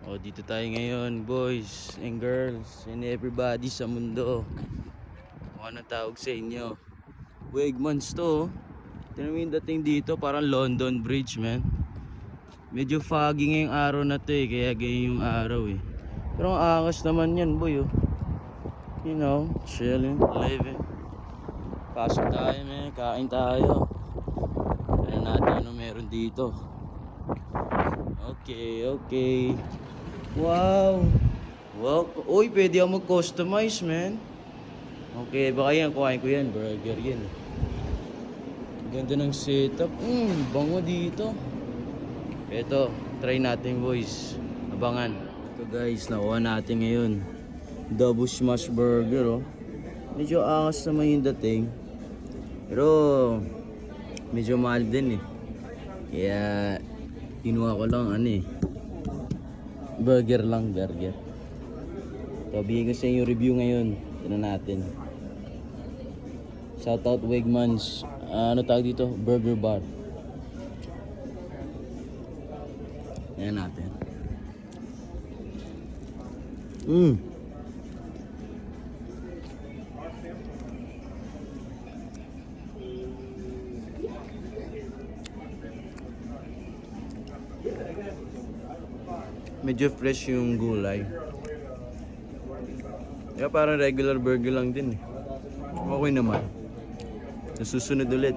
O, dito tayo ngayon, boys and girls and everybody sa mundo. O, anong tawag sa inyo? Wegmans to. Tignan mo yung dating dito, parang London Bridge, man. Medyo foggy ngayong araw na to kaya ganyan yung araw Pero ang angas naman yan, boy, You know, chilling, living. Pasok tayo, man. Kain tayo. Tignan natin ano meron dito. Okay. Wow. Uy, pwede ako mag-customize, man. Okay, baka yan, kuhain ko yan. Burger yan. Ganda ng setup. Bango dito. Eto, try natin, boys. Abangan. Ito, guys, nakuha natin ngayon. Double smash burger, Medyo angas naman yung dating. Pero, medyo mahal din, Kaya, kinuha ko lang, burger. So, bigyan ko sa inyo review ngayon. Tignan natin. Shoutout Wegmans. Ano tawag dito? Burger bar. Tignan natin. Medyo fresh yung gulay. Kaya parang regular burger lang din Okay naman. Sa susunod ulit.